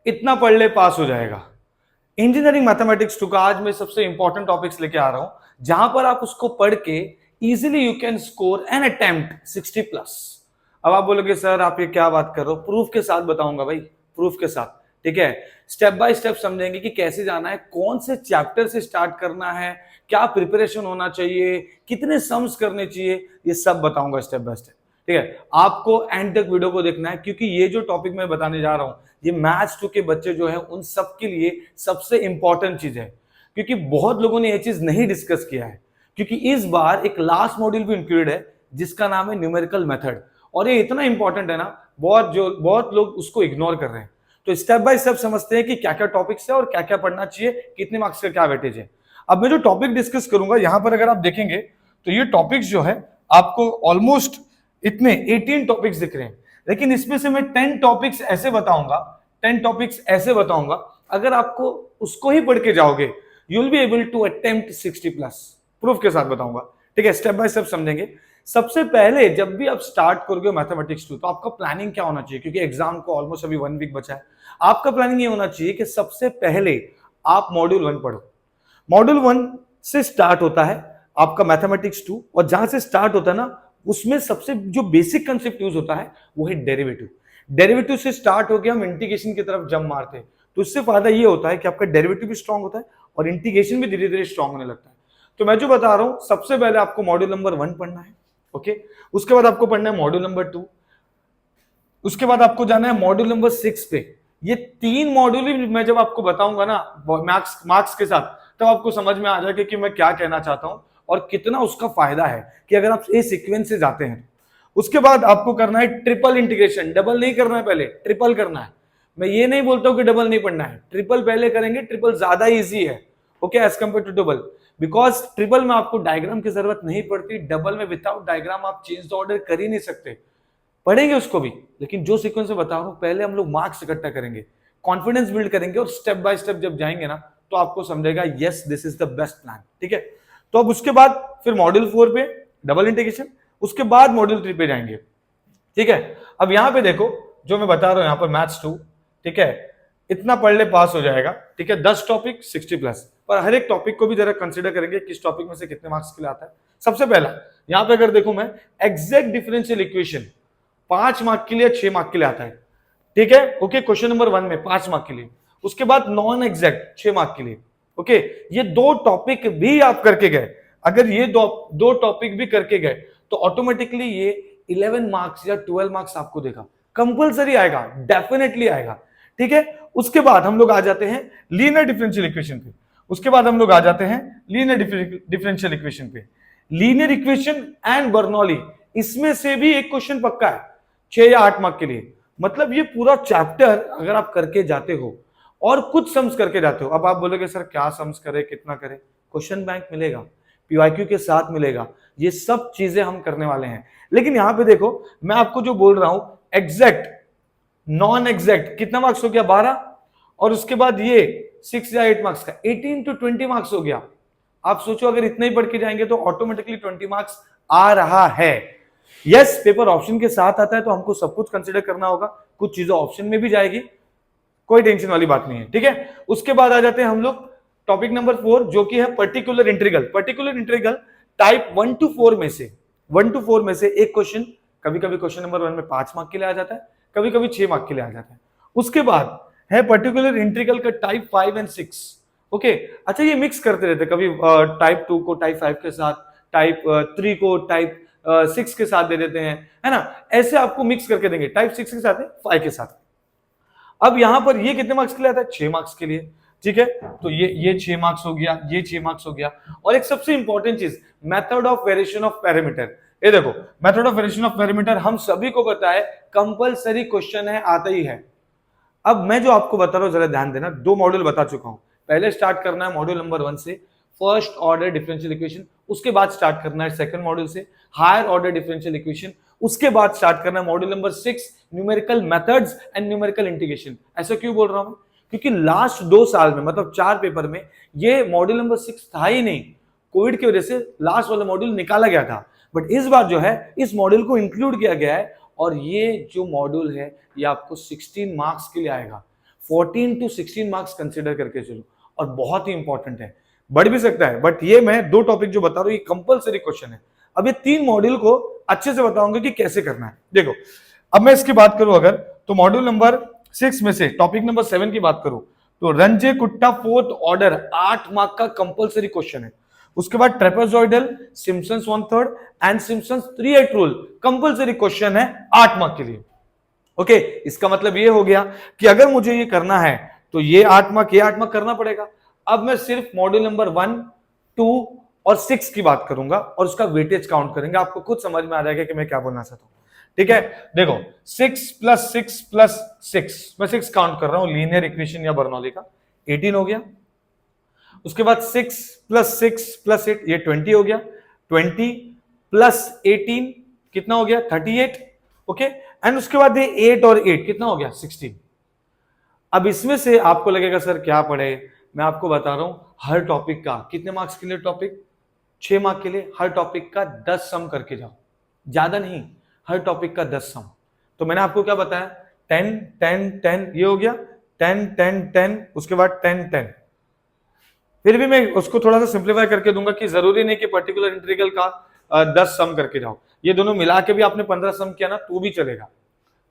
इतना पढ़ ले पास हो जाएगा। इंजीनियरिंग मैथमेटिक्स 2 का आज मैं सबसे इंपॉर्टेंट टॉपिक्स लेके आ रहा हूं, जहां पर आप उसको पढ़ के easily you can score an attempt 60 plus. अब आप बोलोगे सर आप ये क्या बात कर रहे हो, प्रूफ के साथ बताऊंगा भाई, प्रूफ के साथ। ठीक है, स्टेप बाय स्टेप समझेंगे कि कैसे जाना है, कौन से चैप्टर से स्टार्ट करना है, क्या प्रिपरेशन होना चाहिए, कितने सम्स करने चाहिए, ये सब बताऊंगा स्टेप बाय स्टेप। ठीक है, आपको एंड तक वीडियो को देखना है, क्योंकि ये जो टॉपिक मैं बताने जा रहा हूं ये मैथ्स 2 के बच्चे जो है उन सब के लिए सबसे इंपॉर्टेंट चीज है, क्योंकि बहुत लोगों ने ये चीज नहीं डिस्कस किया है। क्योंकि इस बार एक लास्ट मॉड्यूल भी इंक्लूडेड है जिसका नाम है न्यूमेरिकल मेथड, और ये इतना इंपॉर्टेंट है ना, बहुत लोग उसको इग्नोर कर रहे हैं। तो स्टेप बाय स्टेप समझते हैं कि क्या क्या टॉपिक्स है और क्या क्या पढ़ना चाहिए, कितने मार्क्स का क्या वेटेज है। अब मैं जो टॉपिक डिस्कस करूंगा यहां पर अगर आप देखेंगे तो ये टॉपिक्स जो है आपको ऑलमोस्ट इतने 18 टॉपिक्स दिख रहे हैं, लेकिन इसमें से मैं 10 टॉपिक्स ऐसे बताऊंगा, 10 टॉपिक्स ऐसे बताऊंगा, अगर आपको उसको ही पढ़ के जाओगे you will be able to attempt 60 plus. Proof के साथ बताऊंगा। ठीक है, स्टेप बाय स्टेप समझेंगे। सबसे पहले जब भी आप स्टार्ट करोगे मैथमेटिक्स 2 तो आपका प्लानिंग क्या होना चाहिए, क्योंकि एग्जाम को ऑलमोस्ट अभी 1 वीक बचा है। आपका प्लानिंग ये होना चाहिए कि सबसे पहले आप मॉड्यूल 1 पढ़ो। मॉड्यूल 1 से स्टार्ट होता है आपका मैथमेटिक्स 2, और जहां से स्टार्ट होता है ना उसमें सबसे जो बेसिक कंसेप्ट यूज होता है वो है डेरिवेटिव। डेरिवेटिव से स्टार्ट होकर हम इंटीग्रेशन की तरफ जंप मारते हैं, तो इससे फायदा ये होता है कि आपका डेरिवेटिव भी स्ट्रांग होता है और इंटीग्रेशन भी धीरे धीरे स्ट्रांग होने लगता है। तो मैं जो बता रहा हूं, सबसे पहले आपको मॉड्यूल नंबर 1 पढ़ना है। ओके, उसके बाद आपको पढ़ना है मॉड्यूल नंबर 2, उसके बाद आपको जाना है मॉड्यूल नंबर 6 पे। ये 3 मॉड्यूल ही मैं जब आपको बताऊंगा ना मार्क्स के साथ, तब आपको समझ में आ जाएगा कि मैं क्या कहना चाहता हूं और कितना उसका फायदा है कि अगर आप इस सीक्वेंस से जाते हैं। उसके बाद आपको करना है ट्रिपल इंटीग्रेशन। डबल नहीं करना है, पहले ट्रिपल करना है। मैं ये नहीं बोलता हूं कि डबल नहीं पढ़ना है, ट्रिपल पहले करेंगे। ट्रिपल ज्यादा इजी है, okay, as compare to double, because triple में आपको डायग्राम की जरूरत नहीं पड़ती। डबल में विदाउट डायग्राम आप चेंज द ऑर्डर कर ही नहीं सकते। पढ़ेंगे उसको भी, लेकिन जो सीक्वेंस में बता रहा हूं पहले हम लोग मार्क्स इकट्ठा करेंगे, कॉन्फिडेंस बिल्ड करेंगे, और स्टेप बाय स्टेप जब जाएंगे ना तो आपको समझेगा yes this is the best plan. ठीक है, तो अब उसके बाद फिर मॉड्यूल 4 पे डबल इंटीग्रेशन, उसके बाद मॉड्यूल 3 पे जाएंगे। ठीक है, अब यहां पे देखो जो मैं बता रहा हूं यहां पर मैथ्स 2, ठीक है, इतना पढ़ ले पास हो जाएगा। ठीक है, 10 टॉपिक 60 प्लस, पर हर एक टॉपिक को भी जरा कंसीडर करेंगे किस टॉपिक में से कितने मार्क्स के लिए आता है। सबसे पहला यहां पे अगर देखो मैं, एग्जैक्ट डिफरेंशियल इक्वेशन 5 मार्क के लिए, 6 मार्क के लिए आता है। ठीक है, ओके, क्वेश्चन नंबर 1 में 5 मार्क के लिए। उसके बाद नॉन एग्जैक्ट 6 मार्क के लिए। ओके, ये 2 टॉपिक भी आप करके गए, अगर ये दो टॉपिक भी करके गए तो ऑटोमेटिकली ये 11 मार्क्स या 12 मार्क्स आपको देगा, कंपलसरी आएगा, डेफिनेटली आएगा। ठीक है, उसके बाद हम लोग आ जाते हैं लीनियर डिफरेंशियल इक्वेशन पे। उसके बाद हम लोग आ जाते हैं लीनियर डिफरेंशियल इक्वेशन पे। लीनियर इक्वेशन एंड बर्नौली, इसमें से भी एक क्वेश्चन पक्का है 6 या 8 मार्क के लिए। मतलब ये पूरा चैप्टर अगर आप करके जाते हो और कुछ सम्स करके जाते हो, अब आप बोलोगे सर क्या सम्स करे, कितना करे, क्वेश्चन बैंक मिलेगा, पीवाईक्यू के साथ मिलेगा, ये सब चीजें हम करने वाले हैं। लेकिन यहां पे देखो मैं आपको जो बोल रहा हूं, एग्जैक्ट नॉन एग्जैक्ट कितना मार्क्स हो गया, 12, और उसके बाद ये 6 या 8 मार्क्स का 18 to 20 मार्क्स हो गया। आप सोचो अगर इतना ही पढ़ के जाएंगे तो ऑटोमेटिकली 20 मार्क्स आ रहा है। यस, पेपर ऑप्शन के साथ आता है तो हमको सब कुछ कंसिडर करना होगा, कुछ चीजें ऑप्शन में भी जाएगी, कोई टेंशन वाली बात नहीं है। ठीक है, उसके बाद आ जाते हैं हम लोग टॉपिक नंबर 4, जो कि है particular integral. Particular integral type 1 to 4 में से, 1 to 4 में से एक क्वेश्चन, कभी कभी क्वेश्चन नंबर 1 में 5 मार्क के लिए आ जाता है, कभी कभी 6 मार्क के लिए आ जाता है। उसके बाद है पर्टिकुलर इंटीग्रल का टाइप 5 and 6। ओके, अच्छा, ये मिक्स करते रहते, कभी टाइप 2 को टाइप 5 के साथ, टाइप 3 को टाइप 6 के साथ दे देते हैं, है ना, ऐसे आपको मिक्स करके देंगे, टाइप 6 के साथ है, 5 के साथ। अब यहां पर ये कितने मार्क्स के लिए आता है, 6 मार्क्स के लिए। ठीक है, तो ये 6 मार्क्स हो गया, ये 6 मार्क्स हो गया। और एक सबसे इंपॉर्टेंट चीज, method of variation of parameter. ये देखो, method of variation of parameter हम सभी को पता है, कंपलसरी क्वेश्चन है, आता ही है। अब मैं जो आपको बता रहा हूं जरा ध्यान देना, 2 मॉड्यूल बता चुका हूं। पहले स्टार्ट करना है मॉड्यूल नंबर 1 से, फर्स्ट ऑर्डर डिफरेंशियल इक्वेशन। उसके बाद स्टार्ट करना है सेकंड मॉड्यूल से, हायर ऑर्डर डिफरेंशियल इक्वेशन। उसके बाद स्टार्ट करना है module number 6, numerical methods and numerical integration. ऐसा क्यों बोल रहा हूं, क्योंकि लास्ट 2 साल में, मतलब 4 पेपर में, ये मॉड्यूल नंबर 6 था ही नहीं। कोविड की वजह से लास्ट वाला मॉड्यूल निकाला गया था, बट इस बार जो है इस मॉड्यूल को इंक्लूड किया गया है, और ये जो मॉड्यूल है ये आपको 16 मार्क्स के लिए आएगा। 14 to 16 मार्क्स कंसिडर करके चलो, और बहुत ही इंपॉर्टेंट है, बढ़ भी सकता है, बट ये मैं 2 टॉपिक जो बता रहा हूं ये कंपलसरी क्वेश्चन है। अब ये 3 मॉड्यूल को अच्छे से बताऊंगा कि कैसे करना है। देखो, अब मैं इसकी बात करूं अगर, तो मॉड्यूल नंबर 6 में से टॉपिक नंबर 7 की बात करूं तो Runge Kutta 4th order 8 mark का कंपलसरी क्वेश्चन है। उसके बाद trapezoidal, Simpson's 1/3 and Simpson's 3/8 rule compulsory question है 8 मार्क के लिए। ओके, इसका मतलब ये हो गया कि अगर मुझे ये करना है तो ये 8 मार्क, ये 8 मार्क करना पड़ेगा। अब मैं सिर्फ मॉड्यूल नंबर 1, 2 और 6 की बात करूंगा और उसका वेटेज काउंट करेंगे, आपको खुद समझ में आ जाएगा कि मैं क्या बोलना चाहता हूं। ठीक है, देखो 6 + 6 + 6, मैं 6 काउंट कर रहा हूं, लीनियर इक्वेशन या बर्नौली का, 18 हो गया। उसके बाद 6 + 6 + 8, ये 20 हो गया। 20 + 18 कितना हो गया? 38। ओके, एंड उसके बाद ये 8 और 8 कितना हो गया? 16। अब इसमें से आपको लगेगा सर क्या पढ़े, मैं आपको बता रहा हूं, हर टॉपिक का कितने मार्क्स के लिए टॉपिक? 6 मार्क के लिए हर टॉपिक का 10 सम करके जाओ, ज्यादा नहीं, हर टॉपिक का 10 सम। तो मैंने आपको क्या बताया? 10 10 10, ये हो गया 10 10 10, उसके बाद 10 10। फिर भी मैं उसको थोड़ा सा सिंप्लीफाई करके दूंगा कि जरूरी नहीं कि पर्टिकुलर इंटीग्रल का 10 सम करके जाओ, ये दोनों मिला के भी आपने 15 सम किया ना तो भी चलेगा,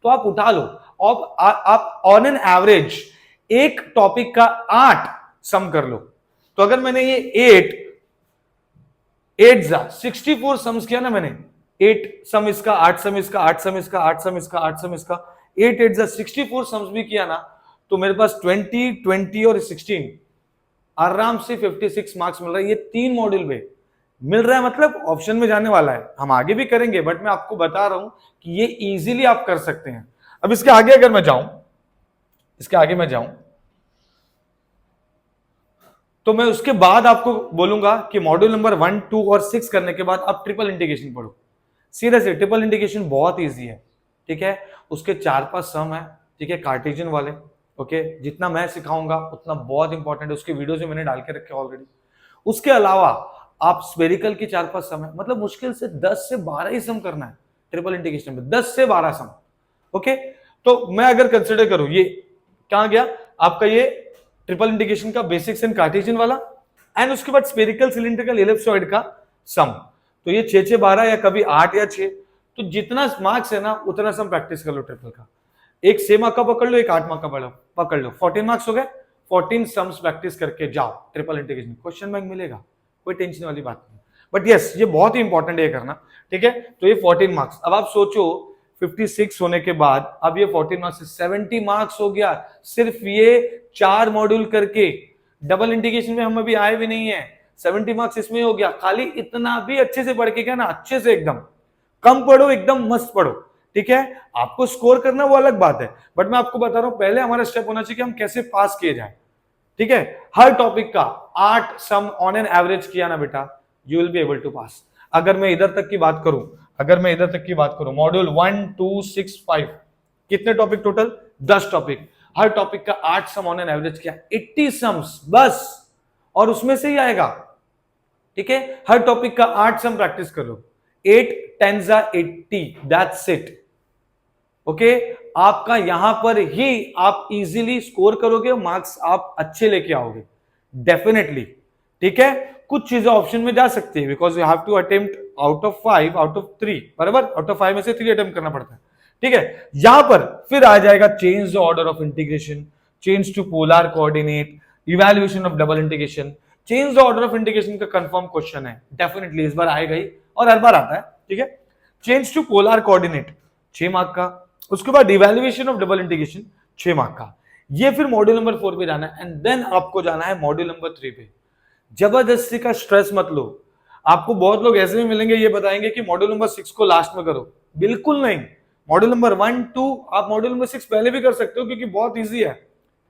तो आप उठा लो। और आप ऑन एन एवरेज एक टॉपिक का 8 सम कर लो। तो अगर मैंने ये 8 64 सम्स किया ना मैंने, 8 सम इसका, 8 सम इसका, 8 सम इसका, 8 सम इसका, 8 सम इसका, 8 8 64 सम्स भी किया ना, तो मेरे पास 20 20 और 16 आराम से 56 मार्क्स मिल रहा है। ये 3 मॉड्यूल में मिल रहा है, मतलब ऑप्शन में जाने वाला है। हम आगे भी करेंगे, बट मैं आपको बता रहा हूं कि ये इजीली आप कर सकते हैं। अब इसके आगे अगर मैं जाऊं, इसके आगे मैं जाऊं तो मैं उसके बाद आपको बोलूंगा कि मॉड्यूल नंबर 1, 2 और 6 करने के बाद आप ट्रिपल इंटीग्रेशन पढ़ो। सीरियसली ट्रिपल इंटीग्रेशन बहुत इजी है। ठीक है, उसके 4-5 सम है, ठीक है, कार्टेशियन वाले। ओके, जितना मैं सिखाऊंगा उतना बहुत इंपॉर्टेंट है, उसके वीडियो से मैंने डाल के रखे ऑलरेडी। उसके अलावा आप स्पेरिकल की 4-5 सम है, मतलब मुश्किल से 10 से 12 ही सम करना है ट्रिपल इंटीग्रेशन में, 10 से 12 सम। ओके, तो मैं अगर कंसिडर करूं, ये कहां गया आपका, ये ट्रिपल इंटीग्रेशन का बेसिक्स एंड कार्टेशियन वाला, एंड उसके बाद स्पेरिकल सिलिंड्रिकल एलिप्सॉइड का सम। तो ये 6 6 12 या कभी 8 या 6, तो जितना मार्क्स है ना उतना सम प्रैक्टिस कर लो ट्रिपल का। एक 6 मार्क का पकड़ लो, एक 8 मार्क का पकड़ लो, 14 मार्क्स हो गए। 14 सम्स प्रैक्टिस करके जाओ ट्रिपल इंटीग्रेशन, क्वेश्चन बैंक मिलेगा, कोई टेंशन वाली बात नहीं। बट यस, ये बहुत ही इंपॉर्टेंट है ये करना। ठीक है, तो ये 14 मार्क्स। अब आप सोचो 56 होने के बाद अब ये 14 मार्क्स से 70 मार्क्स हो गया, सिर्फ ये 4 मॉड्यूल करके। डबल इंटीग्रेशन में हम अभी आए भी नहीं है, 70 मार्क्स इसमें हो गया। खाली इतना भी अच्छे से पढ़ के क्या ना, अच्छे से एकदम, कम पढ़ो, एकदम मस्त पढ़ो। ठीक है, आपको स्कोर करना वो अलग बात है, बट मैं आपको बता रहा हूं पहले हमारा स्टेप होना चाहिए कि हम कैसे पास किए जाए। ठीक है, हर टॉपिक का 8 सम ऑन एन एवरेज किया ना बेटा, you will be able to pass. अगर मैं इधर तक की बात करूं, मॉड्यूल 1, 2, 6, 5 कितने टॉपिक टोटल? 10 टॉपिक, हर टॉपिक का 8 सम ऑन एन एवरेज किया, 80 सम्स बस, और उसमें से ही आएगा। ठीक है, हर टॉपिक का 8 सम प्रैक्टिस करो, 8 10 80, दैट्स इट। ओके, आपका यहां पर ही आप इजीली स्कोर करोगे, मार्क्स आप अच्छे लेके आओगे डेफिनेटली। ठीक है, कुछ चीजें ऑप्शन में जा सकती है, because you have to attempt out of 5 out of 3, बराबर, आउट ऑफ 5 में से 3 अटेम्प्ट करना पड़ता है। ठीक है, यहां पर फिर आ जाएगा change the order of integration, change to polar coordinate, evaluation of double integration. Change the order of integration का कंफर्म क्वेश्चन है, डेफिनेटली इस बार आएगा ही, और हर बार आता है। ठीक है, change to polar coordinate 6 mark का, उसके बाद evaluation of double integration 6 mark का। ये फिर मॉड्यूल नंबर 4 पे जाना है, एंड देन आपको जाना है मॉड्यूल नंबर 3 पे। जबरदस्ती का स्ट्रेस मत लो। आपको बहुत लोग ऐसे भी मिलेंगे, ये बताएंगे कि मॉड्यूल नंबर 6 को लास्ट में करो, बिल्कुल नहीं। मॉड्यूल नंबर 1, 2 आप मॉड्यूल नंबर 6 पहले भी कर सकते हो, क्योंकि बहुत इजी है।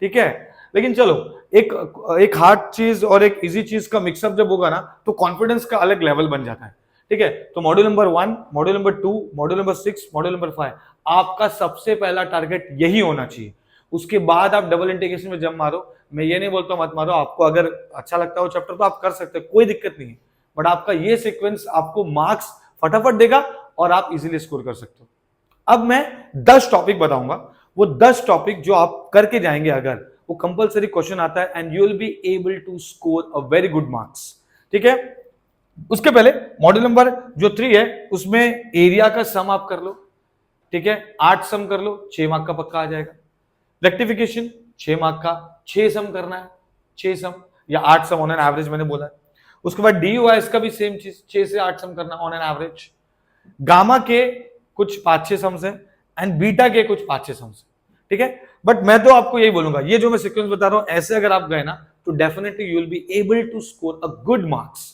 ठीक है, लेकिन चलो एक हार्ड चीज और एक इजी चीज का मिक्सअप जब होगा ना, तो कॉन्फिडेंस का अलग लेवल बन जाता है। ठीक है, तो module number 1, module number 2, module number 6, module number 5, आपका सबसे पहला टारगेट यही होना चाहिए। उसके बाद आप डबल इंटीग्रेशन में जंप मारो। मैं ये नहीं बोलता मत मारो, आपको अगर अच्छा लगता है वो चैप्टर तो आप कर सकते हो, कोई दिक्कत नहीं है, बट आपका ये सीक्वेंस आपको मार्क्स फटाफट देगा और आप इजीली स्कोर कर सकते हो। अब मैं 10 टॉपिक बताऊंगा, वो 10 टॉपिक जो आप करके जाएंगे अगर, वो कंपलसरी क्वेश्चन आता है and you will be able to score a very good marks. ठीक है, उसके पहले मॉड्यूल नंबर जो 3 है उसमें एरिया का सम आप कर लो। ठीक है, 8 सम कर लो, 6 मार्क का पक्का आ जाएगा। रेक्टिफिकेशन 6 मार्क का 6 सम करना है, 6 सम या 8 सम ऑन एन एवरेज मैंने बोला है। उसके बाद DUIS का भी सेम चीज, 6 से 8 सम करना ऑन एन एवरेज। गामा के कुछ 5-6 सम्स हैं एंड बीटा के कुछ 5-6 सम्स। ठीक है, बट मैं तो आपको यही बोलूंगा, ये जो मैं सीक्वेंस बता रहा हूं ऐसे अगर आप गए ना तो definitely you will be able to score a good marks.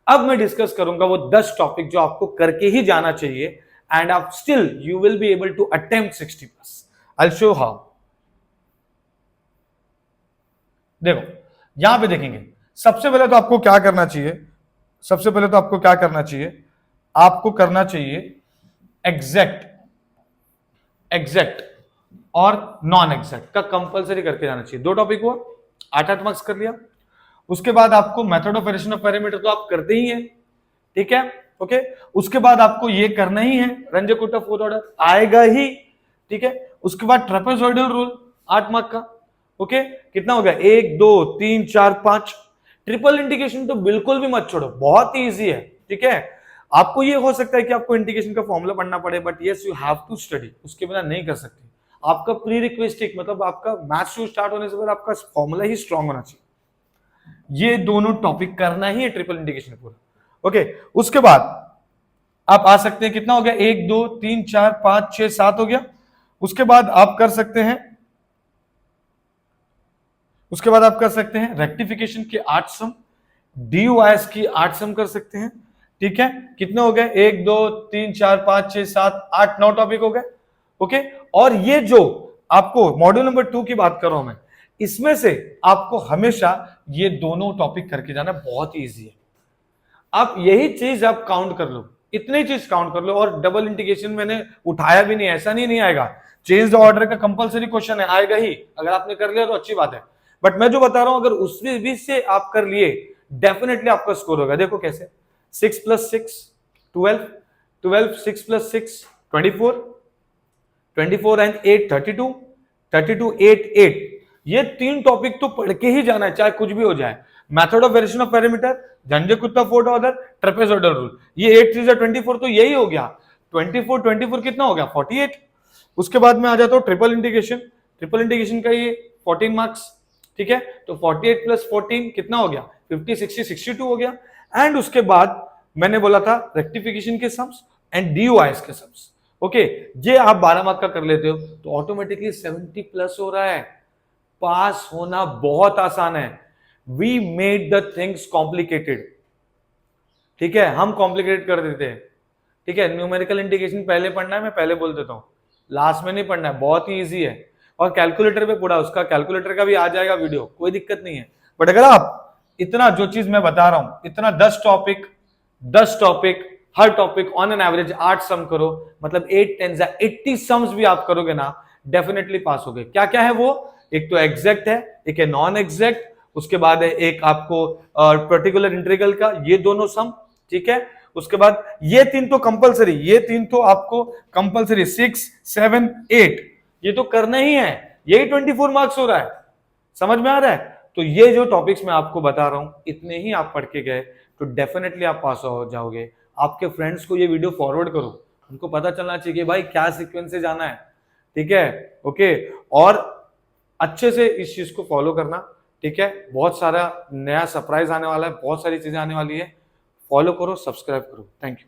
अब मैं डिस्कस करूंगा वो 10 टॉपिक जो आपको करके ही जाना चाहिए एंड आप still you will be able to attempt 60+। I will show how. देखो यहां पे देखेंगे, सबसे पहले तो आपको क्या करना चाहिए, सबसे पहले तो आपको क्या करना चाहिए, आपको करना चाहिए एग्जैक्ट, एग्जैक्ट और नॉन एग्जैक्ट का कंपलसरी करके जाना चाहिए। 2 टॉपिक हुआ, 8-8 मार्क्स कर लिया। उसके बाद आपको method of variation of parameter तो आप करते ही हैं। ठीक है, ओके। उसके बाद आपको ये करना ही है, रंजन-कोटा फोर्थ ऑर्डर आएगा ही। ठीक है, उसके बाद ट्रेपेजॉइडल रूल 8 मार्क का। ओके, कितना हो गया, 1 2 3 4 5। ट्रिपल इंटीग्रेशन तो बिल्कुल भी मत छोड़ो, बहुत ही ईजी है। ठीक है, आपको ये हो सकता है कि आपको इंटीग्रेशन का फॉर्मूला पढ़ना पड़े, but yes you have to study, उसके बिना नहीं कर सकते। आपका प्री रिक्वेस्टिक मतलब आपका मैथ्स शुरू स्टार्ट होने से पहले आपका फॉर्मूला ही स्ट्रांग होना चाहिए। ये दोनों टॉपिक करना ही है ट्रिपल इंटीग्रेशन पूरा। ओके, उसके बाद आप आ सकते हैं, कितना हो गया, 1 2 3 4 5 6 7 हो गया। उसके बाद आप कर सकते हैं, उसके बाद आप कर सकते हैं रेक्टिफिकेशन के 8 सम, DUIS की 8 सम कर सकते हैं। ठीक है, कितने हो गए, 1 2 3 4 5 6 7 8 9 टॉपिक हो गए। ओके, और ये जो आपको मॉड्यूल नंबर 2 की बात कर रहा हूं मैं, इसमें से आपको हमेशा ये दोनों टॉपिक करके जाना बहुत ईजी है। आप यही चीज आप काउंट कर लो, इतनी चीज काउंट कर लो। और डबल इंटीग्रेशन मैंने उठाया भी नहीं, ऐसा नहीं आएगा। चेंज द ऑर्डर का कंपलसरी क्वेश्चन है, आएगा ही। अगर आपने कर लिया तो अच्छी बात है, बट मैं जो बता रहा हूं अगर उसमें भी से आप कर लिए डेफिनेटली आपका स्कोर होगा। देखो कैसे, 6 + 6 12, 12 6 + 6 24, 24 एंड 8 32, 32 8 8। ये 3 टॉपिक तो पढ़ के ही जाना है, चाहे कुछ भी हो जाए। Method of variation of parameter, झंझे-कुत्ता फोर्थ ऑर्डर, ट्रेपेजॉइडल रूल, ये 8 3 24 तो यही हो गया। 24 24 कितना हो गया, 48। उसके बाद में आ जाता हूं ट्रिपल इंटीग्रेशन, ट्रिपल इंटीग्रेशन का ये 14 मार्क्स। ठीक है, तो 48 + 14 कितना हो गया, 50 60 62 हो गया। एंड उसके बाद मैंने बोला था रेक्टिफिकेशन के सम्स एंड DUIS के सम्स। ओके, ये आप 12 मार्क का कर लेते हो तो ऑटोमेटिकली 70+ हो रहा है। पास होना बहुत आसान है। We made the things complicated. ठीक है, हम कॉम्प्लिकेटेड कर देते हैं। ठीक है, न्यूमेरिकल इंटीग्रेशन पहले पढ़ना है, मैं पहले बोल देता हूं, लास्ट में नहीं पढ़ना है, बहुत ही ईजी है। और कैलकुलेटर पे पढ़ा, उसका कैलकुलेटर का भी आ जाएगा वीडियो, कोई दिक्कत नहीं है। बट अगर आप इतना जो चीज मैं बता रहा हूं, इतना 10 topic her topic on an average 8 सम करो, मतलब 8 10 80 सम्स भी आप करोगे ना, डेफिनेटली पास होगे। क्या क्या है वो, एक तो एग्जैक्ट है, एक है नॉन एग्जैक्ट, उसके बाद है एक आपको पर्टिकुलर इंटीग्रल का, ये दोनों सम। ठीक है, उसके बाद ये 3 तो कंपलसरी, ये 3 तो आपको कंपलसरी, 6 7 8 ये तो करना ही है। यही 24 मार्क्स हो रहा है, समझ में आ रहा है। तो ये जो टॉपिक्स मैं आपको बता रहा हूं, इतने ही आप पढ़ के गए तो डेफिनेटली आप पास हो जाओगे। आपके फ्रेंड्स को ये वीडियो फॉरवर्ड करो, उनको पता चलना चाहिए कि भाई क्या सीक्वेंस से जाना है। ठीक है, ओके, और अच्छे से इस चीज को फॉलो करना। ठीक है, बहुत सारा नया सरप्राइज आने वाला है, बहुत सारी चीजें आने वाली है। फॉलो करो, सब्सक्राइब करो। Thank you.